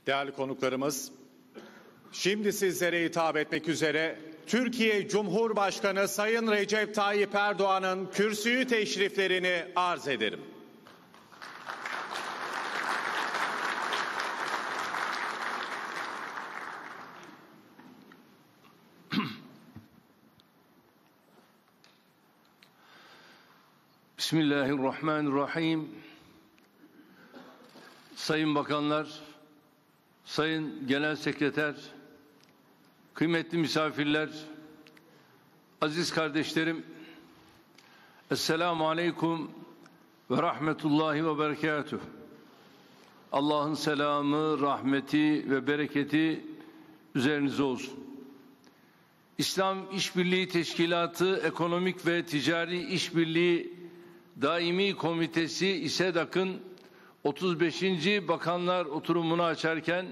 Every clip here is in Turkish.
Değerli konuklarımız, şimdi sizlere hitap etmek üzere Türkiye Cumhurbaşkanı Sayın Recep Tayyip Erdoğan'ın kürsüyü teşriflerini arz ederim. Bismillahirrahmanirrahim. Sayın Bakanlar, Sayın Genel Sekreter, kıymetli misafirler, aziz kardeşlerim, Esselamu Aleyküm ve Rahmetullahi ve Berekatuhu. Allah'ın selamı, rahmeti ve bereketi üzerinize olsun. İslam İşbirliği Teşkilatı Ekonomik ve Ticari İşbirliği Daimi Komitesi İSEDAK'ın 35. Bakanlar Oturumu'nu açarken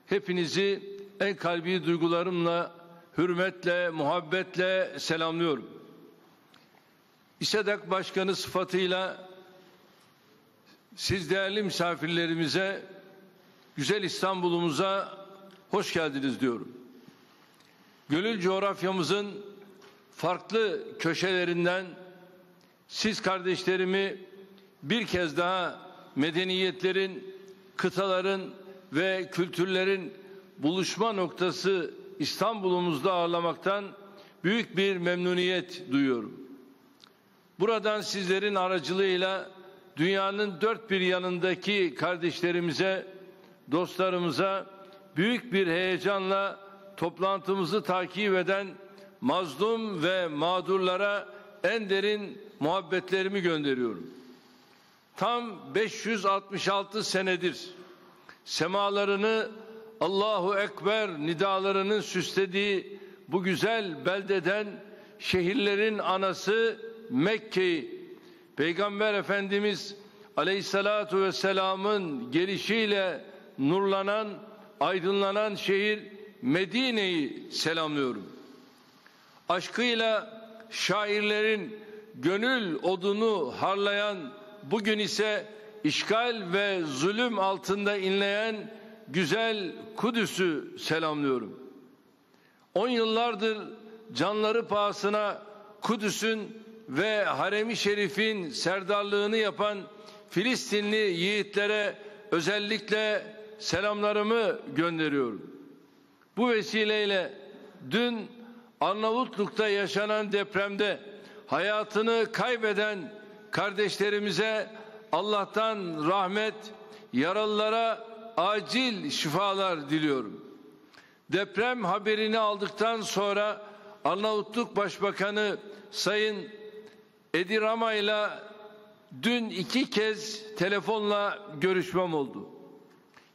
hepinizi en kalbi duygularımla, hürmetle, muhabbetle selamlıyorum. İSEDAK Başkanı sıfatıyla siz değerli misafirlerimize, güzel İstanbul'umuza hoş geldiniz diyorum. Gönül coğrafyamızın farklı köşelerinden siz kardeşlerimi bir kez daha medeniyetlerin, kıtaların ve kültürlerin buluşma noktası İstanbul'umuzda ağırlamaktan büyük bir memnuniyet duyuyorum. Buradan sizlerin aracılığıyla dünyanın dört bir yanındaki kardeşlerimize, dostlarımıza büyük bir heyecanla toplantımızı takip eden mazlum ve mağdurlara en derin muhabbetlerimi gönderiyorum. Tam 566 senedir semalarını Allahu Ekber nidalarının süslediği bu güzel beldeden şehirlerin anası Mekke'yi Peygamber Efendimiz Aleyhissalatu vesselam'ın gelişiyle nurlanan, aydınlanan şehir Medine'yi selamlıyorum. Aşkıyla şairlerin gönül odunu harlayan, bugün ise işgal ve zulüm altında inleyen güzel Kudüs'ü selamlıyorum. 10 yıllardır canları pahasına Kudüs'ün ve Harem-i Şerif'in serdarlığını yapan Filistinli yiğitlere özellikle selamlarımı gönderiyorum. Bu vesileyle dün Arnavutluk'ta yaşanan depremde hayatını kaybeden kardeşlerimize Allah'tan rahmet, yaralılara acil şifalar diliyorum. Deprem haberini aldıktan sonra Arnavutluk Başbakanı Sayın Edi Rama ile dün 2 kez telefonla görüşmem oldu.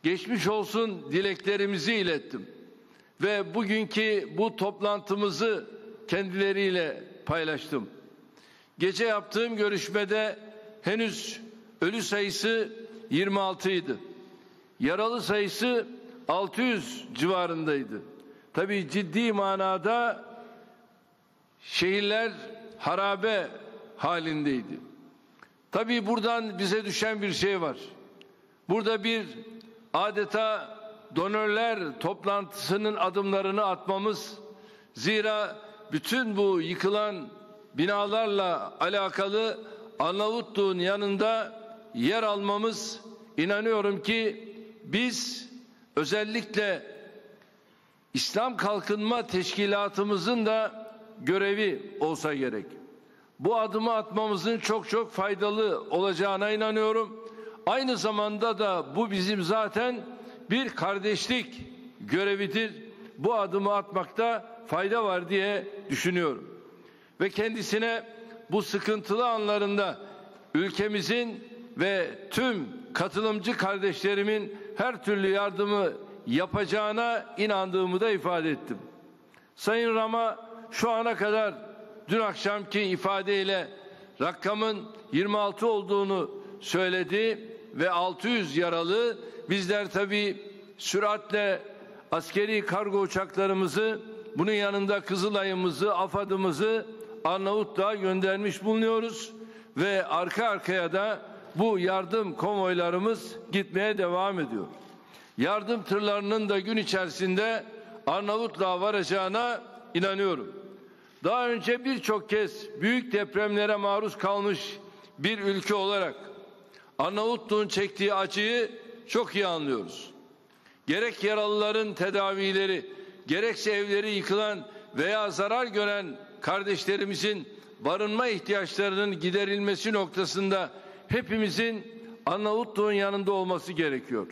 Geçmiş olsun dileklerimizi ilettim ve bugünkü bu toplantımızı kendileriyle paylaştım. Gece yaptığım görüşmede henüz ölü sayısı 26 idi. Yaralı sayısı 600 civarındaydı. Tabii ciddi manada şehirler harabe halindeydi. Tabii buradan bize düşen bir şey var. Burada bir adeta donörler toplantısının adımlarını atmamız, zira bütün bu yıkılan binalarla alakalı Arnavutluk'un yanında yer almamız, inanıyorum ki biz özellikle İslam Kalkınma Teşkilatımızın da görevi olsa gerek. Bu adımı atmamızın çok faydalı olacağına inanıyorum. Aynı zamanda da bu bizim zaten bir kardeşlik görevidir. Bu adımı atmakta fayda var diye düşünüyorum. Ve kendisine bu sıkıntılı anlarında ülkemizin ve tüm katılımcı kardeşlerimin her türlü yardımı yapacağına inandığımı da ifade ettim. Sayın Rama şu ana kadar dün akşamki ifadeyle rakamın 26 olduğunu söyledi ve 600 yaralı. Bizler tabii süratle askeri kargo uçaklarımızı, bunun yanında Kızılay'ımızı, AFAD'ımızı Arnavutluğa göndermiş bulunuyoruz ve arka arkaya da bu yardım konvoylarımız gitmeye devam ediyor. yardım tırlarının da gün içerisinde Arnavutluğa varacağına inanıyorum. Daha önce birçok kez büyük depremlere maruz kalmış bir ülke olarak Arnavutluğun çektiği acıyı çok iyi anlıyoruz. Gerek yaralıların tedavileri, gerekse evleri yıkılan veya zarar gören kardeşlerimizin barınma ihtiyaçlarının giderilmesi noktasında hepimizin Arnavutluğun yanında olması gerekiyor.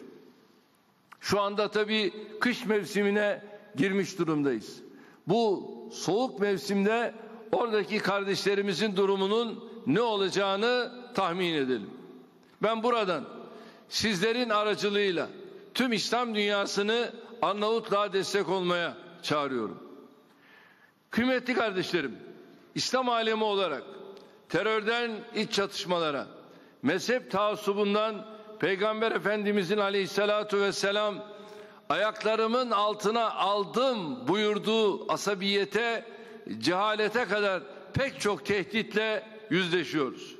Şu anda tabii kış mevsimine girmiş durumdayız. Bu soğuk mevsimde oradaki kardeşlerimizin durumunun ne olacağını tahmin edelim. Ben buradan sizlerin aracılığıyla tüm İslam dünyasını Arnavutluğa destek olmaya çağırıyorum. Kıymetli kardeşlerim, İslam alemi olarak terörden iç çatışmalara, mezhep taassubundan Peygamber Efendimizin aleyhissalatu vesselam ayaklarımın altına aldım buyurduğu asabiyete, cehalete kadar pek çok tehditle yüzleşiyoruz.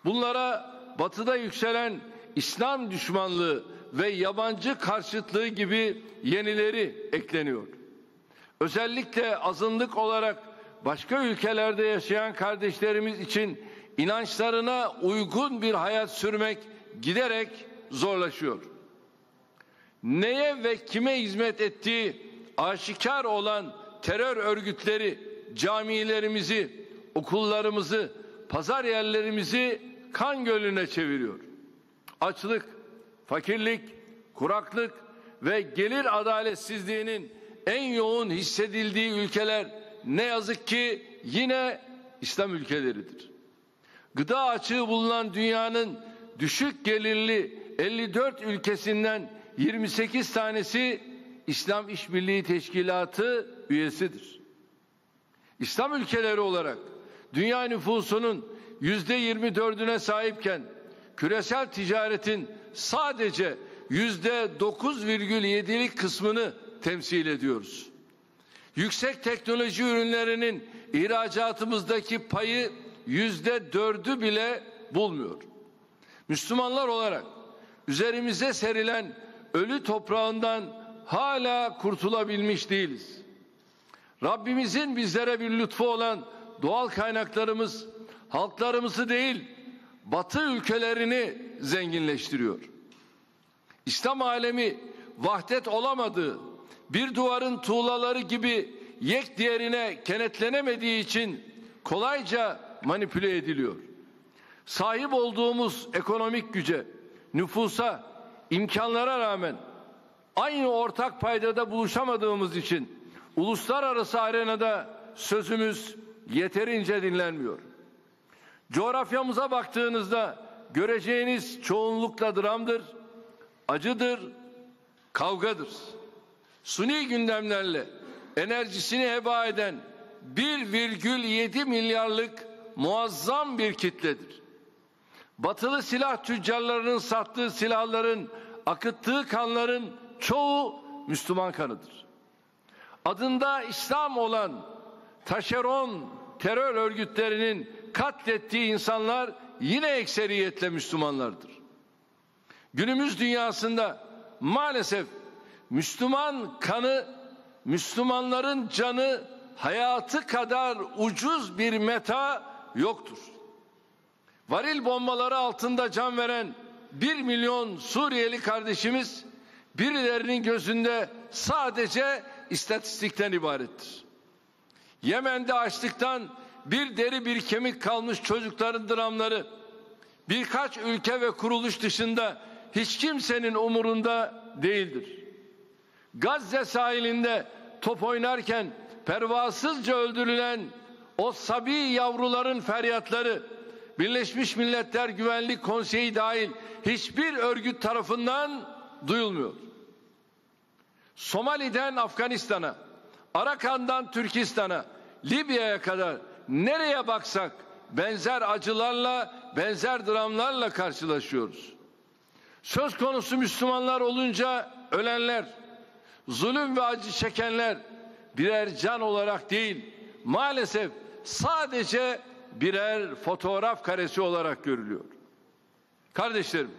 Bunlara batıda yükselen İslam düşmanlığı ve yabancı karşıtlığı gibi yenileri ekleniyor. Özellikle azınlık olarak başka ülkelerde yaşayan kardeşlerimiz için inançlarına uygun bir hayat sürmek giderek zorlaşıyor. Neye ve kime hizmet ettiği aşikar olan terör örgütleri camilerimizi, okullarımızı, pazar yerlerimizi kan gölüne çeviriyor. Açlık, fakirlik, kuraklık ve gelir adaletsizliğinin en yoğun hissedildiği ülkeler ne yazık ki yine İslam ülkeleridir. Gıda açığı bulunan dünyanın düşük gelirli 54 ülkesinden 28 tanesi İslam İşbirliği Teşkilatı üyesidir. İslam ülkeleri olarak dünya nüfusunun %24'üne sahipken küresel ticaretin sadece %9,7'lik kısmını temsil ediyoruz. Yüksek teknoloji ürünlerinin ihracatımızdaki payı %4'ü bile bulmuyor. Müslümanlar olarak üzerimize serilen ölü toprağından hala kurtulabilmiş değiliz. Rabbimizin bizlere bir lütfu olan doğal kaynaklarımız halklarımızı değil, Batı ülkelerini zenginleştiriyor. İslam alemi vahdet olamadığı, bir duvarın tuğlaları gibi yek diğerine kenetlenemediği için kolayca manipüle ediliyor. Sahip olduğumuz ekonomik güce, nüfusa, imkanlara rağmen aynı ortak paydada buluşamadığımız için uluslararası arenada sözümüz yeterince dinlenmiyor. Coğrafyamıza baktığınızda göreceğiniz çoğunlukla dramdır, acıdır, kavgadır. Suni gündemlerle enerjisini heba eden 1,7 milyarlık muazzam bir kitledir. Batılı silah tüccarlarının sattığı silahların, akıttığı kanların çoğu Müslüman kanıdır. Adında İslam olan taşeron terör örgütlerinin katlettiği insanlar yine ekseriyetle Müslümanlardır. Günümüz dünyasında maalesef Müslüman kanı, Müslümanların canı, hayatı kadar ucuz bir meta yoktur. Varil bombaları altında can veren 1 milyon Suriyeli kardeşimiz birilerinin gözünde sadece istatistikten ibarettir. Yemen'de açlıktan bir deri bir kemik kalmış çocukların dramları birkaç ülke ve kuruluş dışında hiç kimsenin umurunda değildir. Gazze sahilinde top oynarken pervasızca öldürülen o sabi yavruların feryatları Birleşmiş Milletler Güvenlik Konseyi dahil hiçbir örgüt tarafından duyulmuyor. Somali'den Afganistan'a, Arakan'dan Türkistan'a, Libya'ya kadar nereye baksak benzer acılarla, benzer dramlarla karşılaşıyoruz. Söz konusu Müslümanlar olunca ölenler, zulüm ve acı çekenler birer can olarak değil, maalesef sadece birer fotoğraf karesi olarak görülüyor. Kardeşlerim,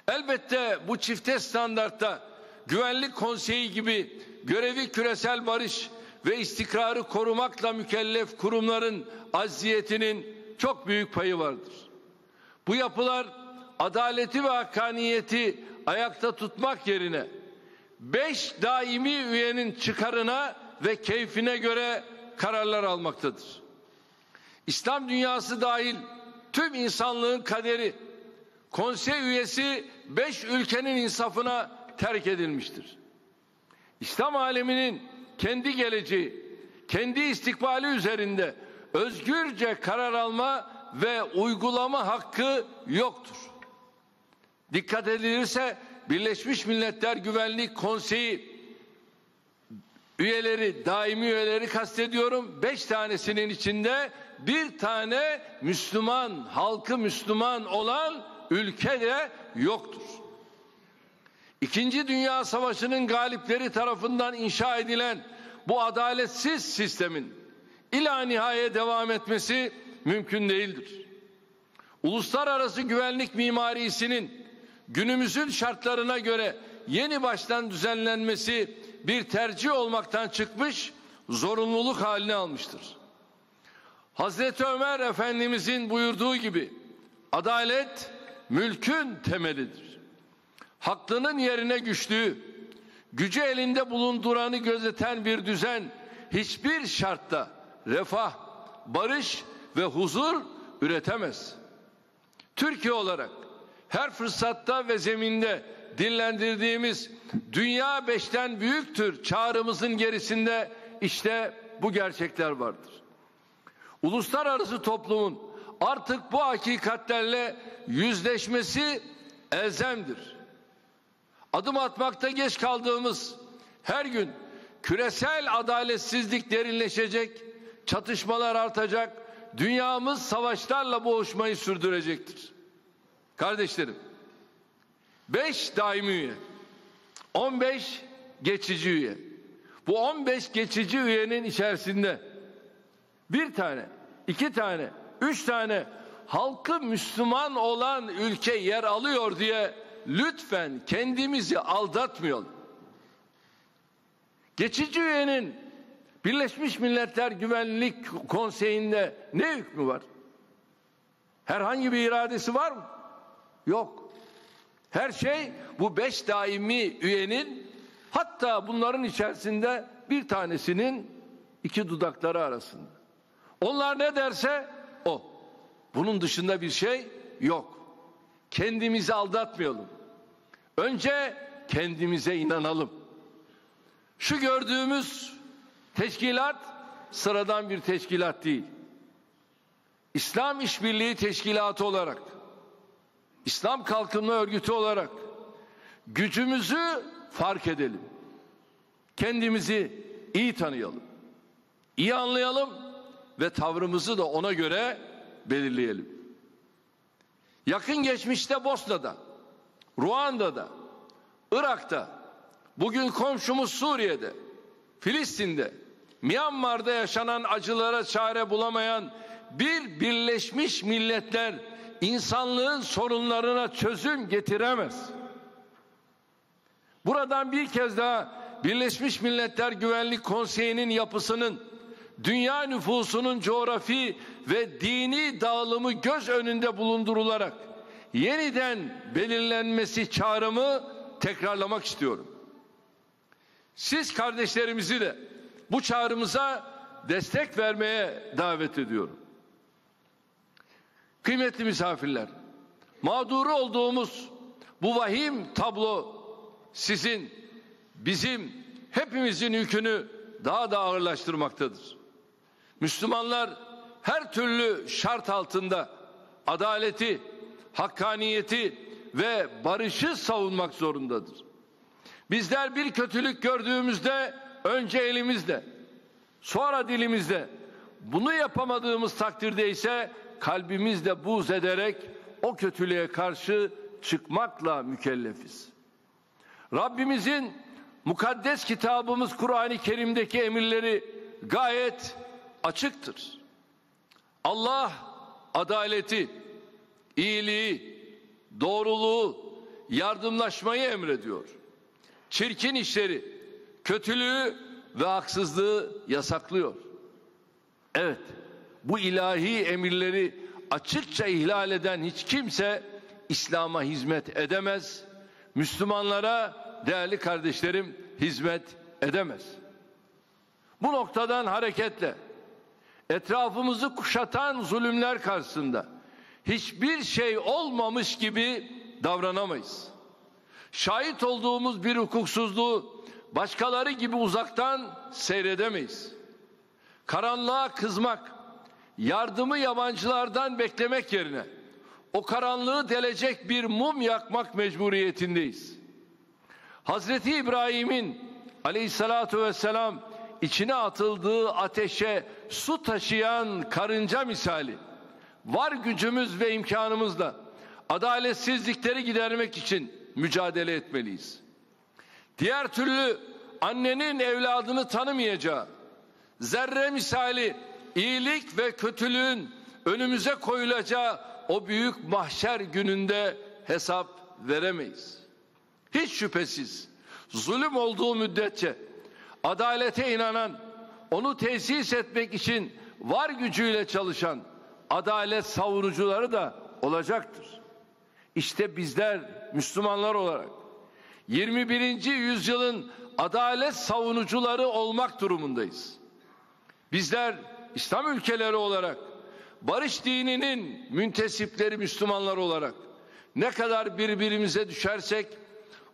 Elbette bu çifte standartta Güvenlik Konseyi gibi görevi küresel barış ve istikrarı korumakla mükellef kurumların acziyetinin çok büyük payı vardır. Bu yapılar adaleti ve hakkaniyeti ayakta tutmak yerine 5 daimi üyenin çıkarına ve keyfine göre kararlar almaktadır. İslam dünyası dahil tüm insanlığın kaderi konsey üyesi 5 ülkenin insafına terk edilmiştir. İslam aleminin kendi geleceği, kendi istikbali üzerinde özgürce karar alma ve uygulama hakkı yoktur. Dikkat edilirse Birleşmiş Milletler Güvenlik Konseyi üyeleri, daimi üyeleri kastediyorum. 5 tanesinin içinde bir tane Müslüman, halkı Müslüman olan ülke de yoktur. İkinci Dünya Savaşı'nın galipleri tarafından inşa edilen bu adaletsiz sistemin ila nihaya devam etmesi mümkün değildir. Uluslararası güvenlik mimarisinin günümüzün şartlarına göre yeni baştan düzenlenmesi bir tercih olmaktan çıkmış, zorunluluk haline almıştır. Hazreti Ömer Efendimizin buyurduğu gibi adalet mülkün temelidir. Haklının yerine güçlüğü, gücü elinde bulunduranı gözeten bir düzen hiçbir şartta refah, barış ve huzur üretemez. Türkiye olarak her fırsatta ve zeminde dillendirdiğimiz dünya 5'ten büyüktür çağrımızın gerisinde işte bu gerçekler vardır. Uluslararası toplumun artık bu hakikatlerle yüzleşmesi elzemdir. Adım atmakta geç kaldığımız her gün küresel adaletsizlik derinleşecek, çatışmalar artacak, dünyamız savaşlarla boğuşmayı sürdürecektir. Kardeşlerim, 5 daimi üye, 15 geçici üye. Bu 15 geçici üyenin içerisinde bir tane, 2 tane, 3 tane halkı Müslüman olan ülke yer alıyor diye lütfen kendimizi aldatmayalım. Geçici üyenin Birleşmiş Milletler Güvenlik Konseyi'nde ne hükmü var? Herhangi bir iradesi var mı? Yok. Her şey bu 5 daimi üyenin, hatta bunların içerisinde bir tanesinin 2 dudakları arasında. Onlar ne derse o. Bunun dışında bir şey yok. Kendimizi aldatmayalım. Önce kendimize inanalım. Şu gördüğümüz teşkilat sıradan bir teşkilat değil. İslam İşbirliği Teşkilatı olarak, İslam Kalkınma Örgütü olarak gücümüzü fark edelim. Kendimizi iyi tanıyalım. İyi anlayalım ve tavrımızı da ona göre belirleyelim. Yakın geçmişte Bosna'da, Ruanda'da, Irak'ta, bugün komşumuz Suriye'de, Filistin'de, Myanmar'da yaşanan acılara çare bulamayan bir Birleşmiş Milletler insanlığın sorunlarına çözüm getiremez. Buradan bir kez daha Birleşmiş Milletler Güvenlik Konseyi'nin yapısının, dünya nüfusunun coğrafi ve dini dağılımı göz önünde bulundurularak yeniden belirlenmesi çağrımı tekrarlamak istiyorum. Siz kardeşlerimizi de bu çağrımıza destek vermeye davet ediyorum. Kıymetli misafirler, mağduru olduğumuz bu vahim tablo sizin, bizim, hepimizin yükünü daha da ağırlaştırmaktadır. Müslümanlar her türlü şart altında adaleti, hakkaniyeti ve barışı savunmak zorundadır. Bizler bir kötülük gördüğümüzde önce elimizle, sonra dilimizle, bunu yapamadığımız takdirde ise kalbimizle buğz ederek o kötülüğe karşı çıkmakla mükellefiz. Rabbimizin mukaddes kitabımız Kur'an-ı Kerim'deki emirleri gayet açıktır. Allah adaleti, iyiliği, doğruluğu, yardımlaşmayı emrediyor. Çirkin işleri, kötülüğü ve haksızlığı yasaklıyor. Evet, bu ilahi emirleri açıkça ihlal eden hiç kimse İslam'a hizmet edemez. Müslümanlara, değerli kardeşlerim, hizmet edemez. Bu noktadan hareketle etrafımızı kuşatan zulümler karşısında hiçbir şey olmamış gibi davranamayız. Şahit olduğumuz bir hukuksuzluğu başkaları gibi uzaktan seyredemeyiz. Karanlığa kızmak, yardımı yabancılardan beklemek yerine o karanlığı delecek bir mum yakmak mecburiyetindeyiz. Hazreti İbrahim'in aleyhissalatu vesselam içine atıldığı ateşe su taşıyan karınca misali var gücümüz ve imkanımızla adaletsizlikleri gidermek için mücadele etmeliyiz. Diğer türlü annenin evladını tanımayacağı, zerre misali iyilik ve kötülüğün önümüze koyulacağı o büyük mahşer gününde hesap veremeyiz. Hiç şüphesiz zulüm olduğu müddetçe adalete inanan, onu tesis etmek için var gücüyle çalışan adalet savunucuları da olacaktır. İşte bizler Müslümanlar olarak 21. yüzyılın adalet savunucuları olmak durumundayız. Bizler İslam ülkeleri olarak, barış dininin müntesipleri Müslümanlar olarak ne kadar birbirimize düşersek,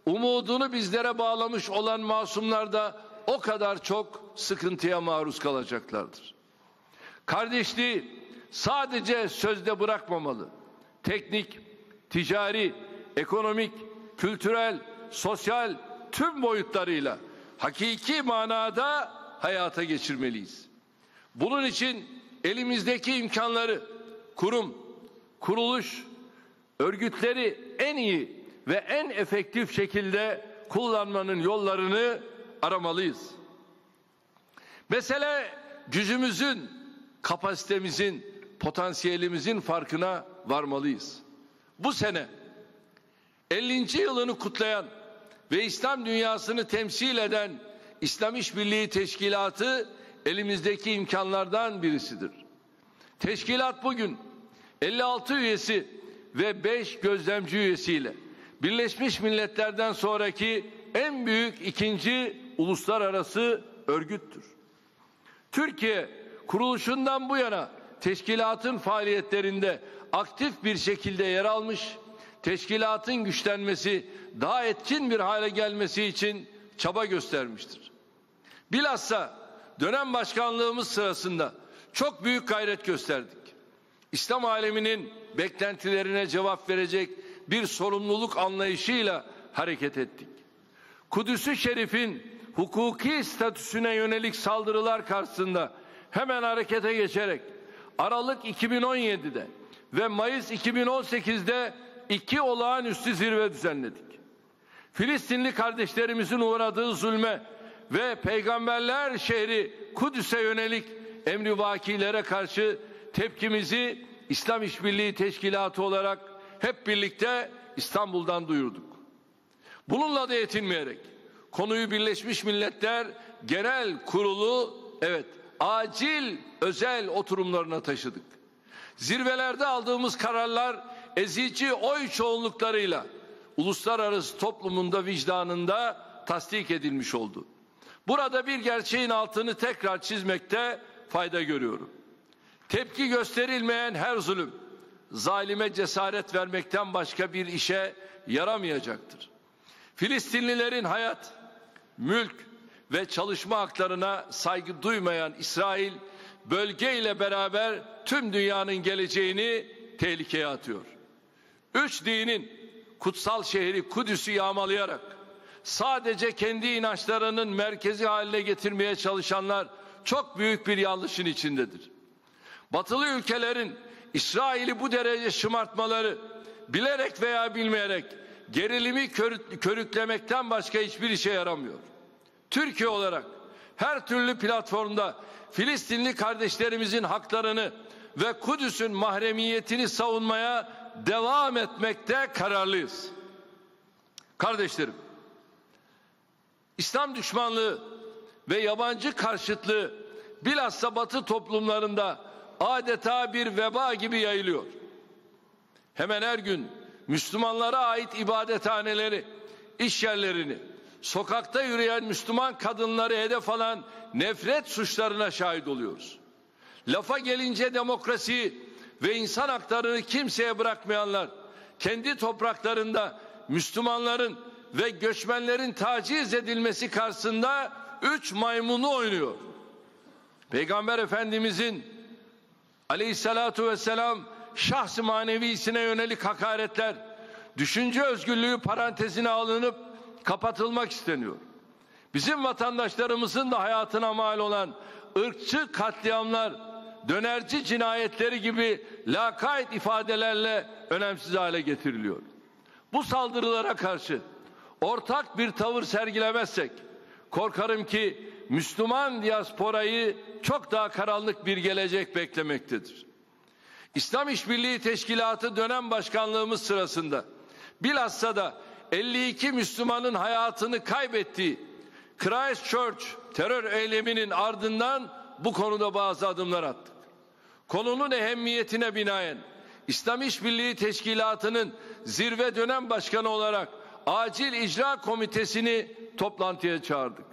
umudunu bizlere bağlamış olan masumlar da o kadar çok sıkıntıya maruz kalacaklardır. Kardeşliği sadece sözde bırakmamalı. Teknik, ticari, ekonomik, kültürel, sosyal tüm boyutlarıyla hakiki manada hayata geçirmeliyiz. Bunun için elimizdeki imkanları kurum, kuruluş, örgütleri en iyi ve en efektif şekilde kullanmanın yollarını aramalıyız. Mesele gücümüzün, kapasitemizin, potansiyelimizin farkına varmalıyız. Bu sene 50. yılını kutlayan ve İslam dünyasını temsil eden İslam İşbirliği Teşkilatı elimizdeki imkanlardan birisidir. Teşkilat bugün 56 üyesi ve 5 gözlemci üyesiyle Birleşmiş Milletler'den sonraki en büyük ikinci uluslararası örgüttür. Türkiye kuruluşundan bu yana teşkilatın faaliyetlerinde aktif bir şekilde yer almış, teşkilatın güçlenmesi, daha etkin bir hale gelmesi için çaba göstermiştir. Bilhassa dönem başkanlığımız sırasında çok büyük gayret gösterdik. İslam aleminin beklentilerine cevap verecek bir sorumluluk anlayışıyla hareket ettik. Kudüs-ü Şerif'in hukuki statüsüne yönelik saldırılar karşısında hemen harekete geçerek Aralık 2017'de ve Mayıs 2018'de 2 olağanüstü zirve düzenledik. Filistinli kardeşlerimizin uğradığı zulme ve peygamberler şehri Kudüs'e yönelik emrivakilere karşı tepkimizi İslam İşbirliği Teşkilatı olarak hep birlikte İstanbul'dan duyurduk. Bununla da yetinmeyerek konuyu Birleşmiş Milletler Genel Kurulu acil özel oturumlarına taşıdık. Zirvelerde aldığımız kararlar ezici oy çoğunluklarıyla uluslararası toplumunda vicdanında tasdik edilmiş oldu. Burada bir gerçeğin altını tekrar çizmekte fayda görüyorum. Tepki gösterilmeyen her zulüm, zalime cesaret vermekten başka bir işe yaramayacaktır. Filistinlilerin hayat, mülk ve çalışma haklarına saygı duymayan İsrail, bölgeyle beraber tüm dünyanın geleceğini tehlikeye atıyor. 3 dinin kutsal şehri Kudüs'ü yağmalayarak sadece kendi inançlarının merkezi haline getirmeye çalışanlar çok büyük bir yanlışın içindedir. Batılı ülkelerin İsrail'i bu derece şımartmaları bilerek veya bilmeyerek gerilimi körüklemekten başka hiçbir işe yaramıyor. Türkiye olarak her türlü platformda Filistinli kardeşlerimizin haklarını ve Kudüs'ün mahremiyetini savunmaya devam etmekte kararlıyız. Kardeşlerim, İslam düşmanlığı ve yabancı karşıtlığı bilhassa Batı toplumlarında adeta bir veba gibi yayılıyor. Hemen her gün Müslümanlara ait ibadethaneleri, iş yerlerini, sokakta yürüyen Müslüman kadınları hedef alan nefret suçlarına şahit oluyoruz. Lafa gelince demokrasiyi ve insan haklarını kimseye bırakmayanlar, kendi topraklarında Müslümanların ve göçmenlerin taciz edilmesi karşısında 3 maymunu oynuyor. Peygamber Efendimizin aleyhissalatu vesselam şahs-ı manevisine yönelik hakaretler, düşünce özgürlüğü parantezine alınıp kapatılmak isteniyor. Bizim vatandaşlarımızın da hayatına mal olan ırkçı katliamlar, dönerci cinayetleri gibi lakayt ifadelerle önemsiz hale getiriliyor. Bu saldırılara karşı ortak bir tavır sergilemezsek korkarım ki Müslüman diasporayı çok daha karanlık bir gelecek beklemektedir. İslam İşbirliği Teşkilatı dönem başkanlığımız sırasında bilhassa da 52 Müslümanın hayatını kaybettiği Christchurch terör eyleminin ardından bu konuda bazı adımlar attık. Konunun ehemmiyetine binaen İslam İşbirliği Teşkilatı'nın zirve dönem başkanı olarak Acil İcra Komitesi'ni toplantıya çağırdık.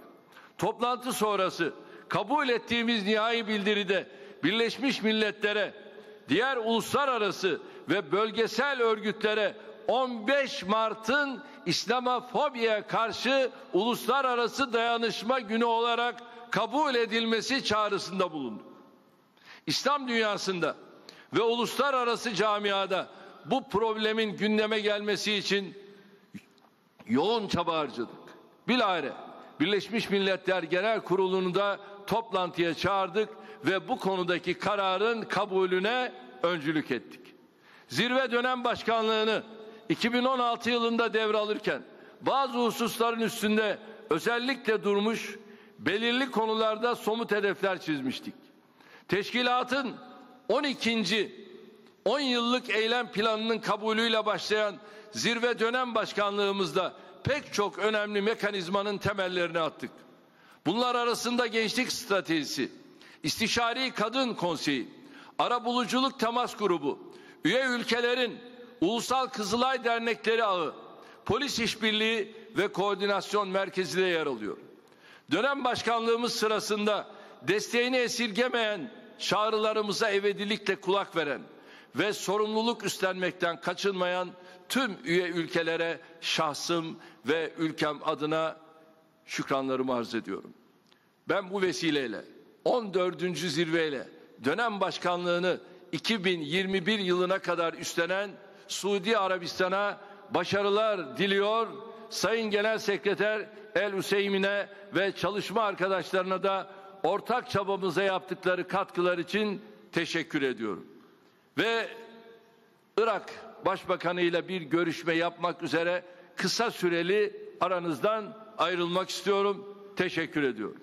Toplantı sonrası kabul ettiğimiz nihai bildiride Birleşmiş Milletler'e, diğer uluslararası ve bölgesel örgütlere 15 Mart'ın İslamofobiye karşı uluslararası dayanışma günü olarak kabul edilmesi çağrısında bulunduk. İslam dünyasında ve uluslararası camiada bu problemin gündeme gelmesi için yoğun çaba harcadık. Bilahare Birleşmiş Milletler Genel Kurulu'nu da toplantıya çağırdık ve bu konudaki kararın kabulüne öncülük ettik. Zirve dönem başkanlığını 2016 yılında devralırken bazı hususların üstünde özellikle durmuş, belirli konularda somut hedefler çizmiştik. Teşkilatın 12. 10 yıllık eylem planının kabulüyle başlayan zirve dönem başkanlığımızda pek çok önemli mekanizmanın temellerini attık. Bunlar arasında gençlik stratejisi, istişari kadın konseyi, arabuluculuk temas grubu, üye ülkelerin ulusal Kızılay dernekleri ağı, polis işbirliği ve koordinasyon merkezi de yer alıyor. Dönem başkanlığımız sırasında desteğini esirgemeyen, çağrılarımıza ivedilikle kulak veren ve sorumluluk üstlenmekten kaçınmayan tüm üye ülkelere şahsım ve ülkem adına şükranlarımı arz ediyorum. Ben bu vesileyle 14. zirveyle dönem başkanlığını 2021 yılına kadar üstlenen Suudi Arabistan'a başarılar diliyor. Sayın Genel Sekreter El Hüseyin'e ve çalışma arkadaşlarına da ortak çabamıza yaptıkları katkılar için teşekkür ediyorum. Ve Irak Başbakanı ile bir görüşme yapmak üzere kısa süreli aranızdan ayrılmak istiyorum. Teşekkür ediyorum.